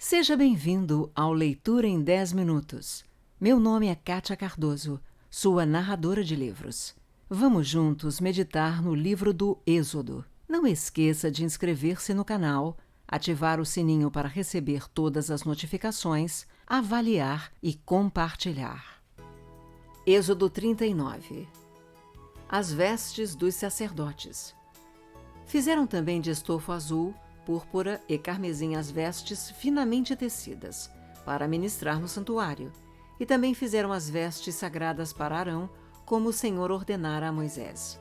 Seja bem-vindo ao Leitura em 10 Minutos. Meu nome é Kátia Cardoso, sua narradora de livros. Vamos juntos meditar no livro do Êxodo. Não esqueça de inscrever-se no canal, ativar o sininho para receber todas as notificações, avaliar e compartilhar. Êxodo 39. As vestes dos sacerdotes. Fizeram também de estofo azul, púrpura e carmesim as vestes finamente tecidas, para ministrar no santuário, e também fizeram as vestes sagradas para Arão, como o Senhor ordenara a Moisés.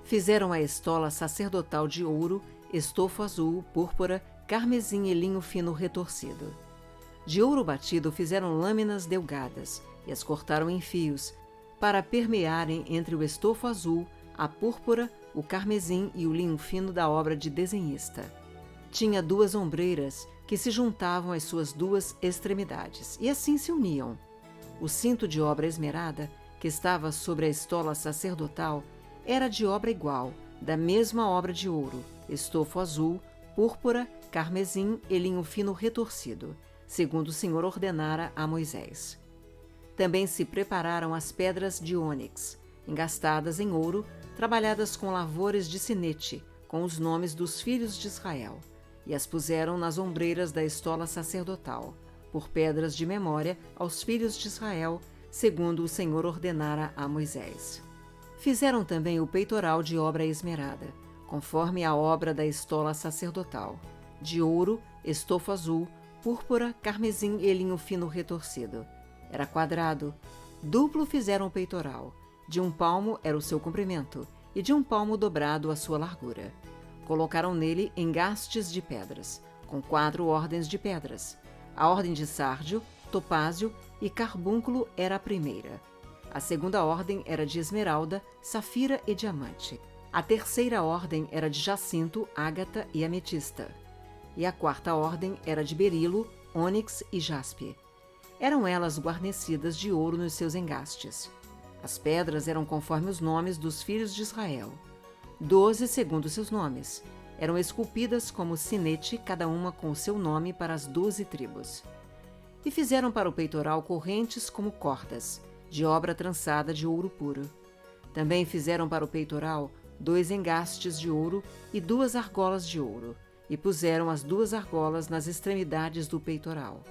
Fizeram a estola sacerdotal de ouro, estofo azul, púrpura, carmesim e linho fino retorcido. De ouro batido fizeram lâminas delgadas, e as cortaram em fios, para permearem entre o estofo azul, a púrpura, o carmesim e o linho fino da obra de desenhista. Tinha 2 ombreiras que se juntavam às suas 2 extremidades, e assim se uniam. O cinto de obra esmerada, que estava sobre a estola sacerdotal, era de obra igual, da mesma obra de ouro, estofo azul, púrpura, carmesim e linho fino retorcido, segundo o Senhor ordenara a Moisés. Também se prepararam as pedras de ônix, engastadas em ouro, trabalhadas com lavores de sinete, com os nomes dos filhos de Israel, e as puseram nas ombreiras da estola sacerdotal, por pedras de memória aos filhos de Israel, segundo o Senhor ordenara a Moisés. Fizeram também o peitoral de obra esmerada, conforme a obra da estola sacerdotal, de ouro, estofo azul, púrpura, carmesim e linho fino retorcido. Era quadrado. Duplo fizeram o peitoral. De 1 palmo era o seu comprimento, e de 1 palmo dobrado a sua largura. Colocaram nele engastes de pedras, com 4 ordens de pedras. A ordem de sárdio, topázio e carbúnculo era a primeira. A segunda ordem era de esmeralda, safira e diamante. A terceira ordem era de jacinto, ágata e ametista. E a quarta ordem era de berilo, ônix e jaspe. Eram elas guarnecidas de ouro nos seus engastes. As pedras eram conforme os nomes dos filhos de Israel. 12 segundo seus nomes. Eram esculpidas como sinete, cada uma com o seu nome para as 12 tribos. E fizeram para o peitoral correntes como cordas, de obra trançada de ouro puro. Também fizeram para o peitoral 2 engastes de ouro e 2 argolas de ouro, e puseram as 2 argolas nas extremidades do peitoral.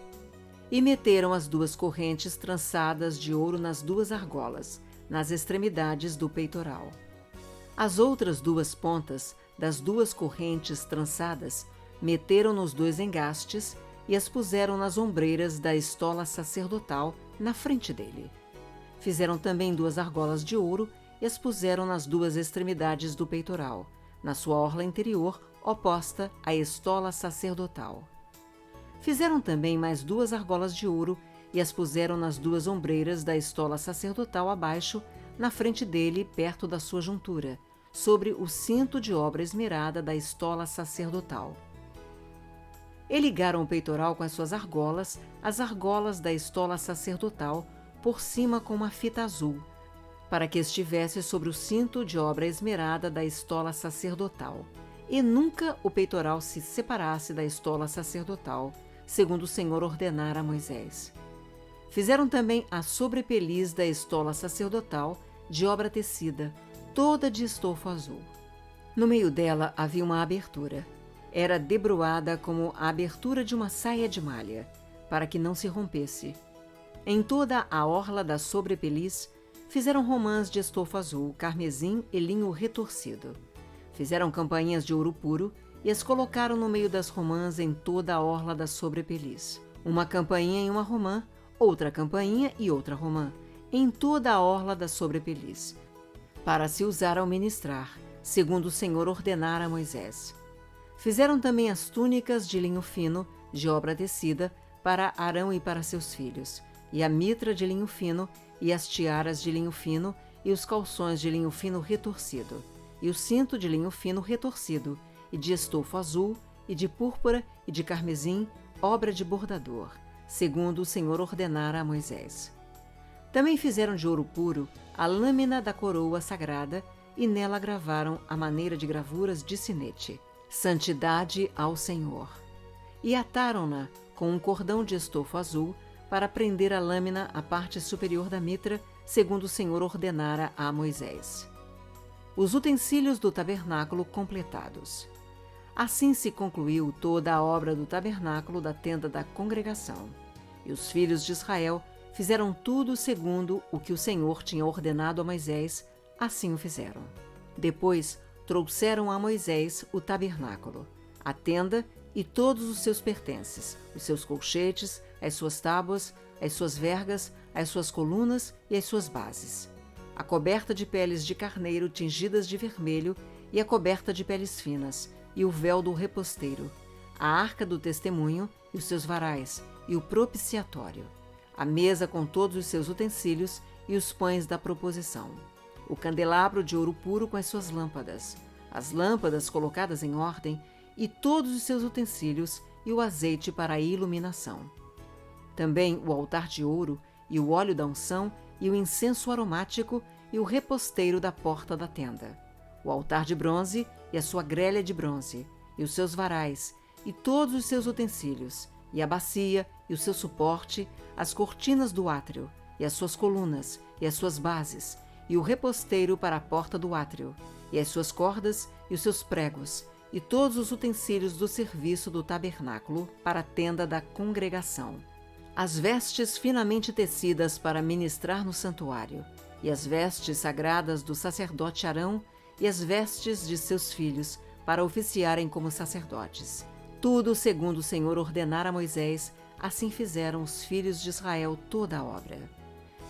E meteram as 2 correntes trançadas de ouro nas 2 argolas, nas extremidades do peitoral. As outras 2 pontas das 2 correntes trançadas meteram nos 2 engastes e as puseram nas ombreiras da estola sacerdotal na frente dele. Fizeram também 2 argolas de ouro e as puseram nas 2 extremidades do peitoral, na sua orla interior, oposta à estola sacerdotal. Fizeram também mais 2 argolas de ouro e as puseram nas 2 ombreiras da estola sacerdotal abaixo, na frente dele, perto da sua juntura, sobre o cinto de obra esmerada da estola sacerdotal. E ligaram o peitoral com as suas argolas, as argolas da estola sacerdotal, por cima com uma fita azul, para que estivesse sobre o cinto de obra esmerada da estola sacerdotal, e nunca o peitoral se separasse da estola sacerdotal, segundo o Senhor ordenara a Moisés. Fizeram também a sobrepeliz da estola sacerdotal, de obra tecida, toda de estofo azul. No meio dela havia uma abertura. Era debruada como a abertura de uma saia de malha, para que não se rompesse. Em toda a orla da sobrepeliz, fizeram romãs de estofo azul, carmesim e linho retorcido. Fizeram campainhas de ouro puro e as colocaram no meio das romãs em toda a orla da sobrepeliz. Uma campainha em uma romã, outra campainha e outra romã, em toda a orla da sobrepeliz, para se usar ao ministrar, segundo o Senhor ordenara a Moisés. Fizeram também as túnicas de linho fino, de obra tecida, para Arão e para seus filhos, e a mitra de linho fino, e as tiaras de linho fino, e os calções de linho fino retorcido, e o cinto de linho fino retorcido, e de estofo azul, e de púrpura, e de carmesim, obra de bordador, segundo o Senhor ordenara a Moisés. Também fizeram de ouro puro a lâmina da coroa sagrada e nela gravaram a maneira de gravuras de sinete, Santidade ao Senhor. E ataram-na com um cordão de estofo azul para prender a lâmina à parte superior da mitra, segundo o Senhor ordenara a Moisés. Os utensílios do tabernáculo completados. Assim se concluiu toda a obra do tabernáculo da tenda da congregação. E os filhos de Israel fizeram tudo segundo o que o Senhor tinha ordenado a Moisés, assim o fizeram. Depois trouxeram a Moisés o tabernáculo, a tenda e todos os seus pertences, os seus colchetes, as suas tábuas, as suas vergas, as suas colunas e as suas bases, a coberta de peles de carneiro tingidas de vermelho e a coberta de peles finas, e o véu do reposteiro, a arca do testemunho e os seus varais, e o propiciatório, a mesa com todos os seus utensílios e os pães da proposição, o candelabro de ouro puro com as suas lâmpadas, as lâmpadas colocadas em ordem e todos os seus utensílios e o azeite para a iluminação. Também o altar de ouro e o óleo da unção e o incenso aromático e o reposteiro da porta da tenda, o altar de bronze e a sua grelha de bronze e os seus varais e todos os seus utensílios e a bacia e o seu suporte, as cortinas do átrio e as suas colunas e as suas bases e o reposteiro para a porta do átrio e as suas cordas e os seus pregos e todos os utensílios do serviço do tabernáculo para a tenda da congregação, as vestes finamente tecidas para ministrar no santuário, e as vestes sagradas do sacerdote Arão e as vestes de seus filhos para oficiarem como sacerdotes. Tudo segundo o Senhor ordenara a Moisés, assim fizeram os filhos de Israel toda a obra.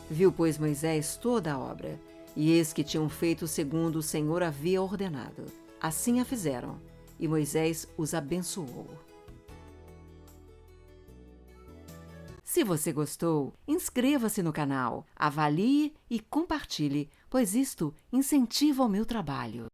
Viu, pois, Moisés toda a obra, e eis que tinham feito segundo o Senhor havia ordenado. Assim a fizeram, e Moisés os abençoou. Se você gostou, inscreva-se no canal, avalie e compartilhe, pois isto incentiva o meu trabalho.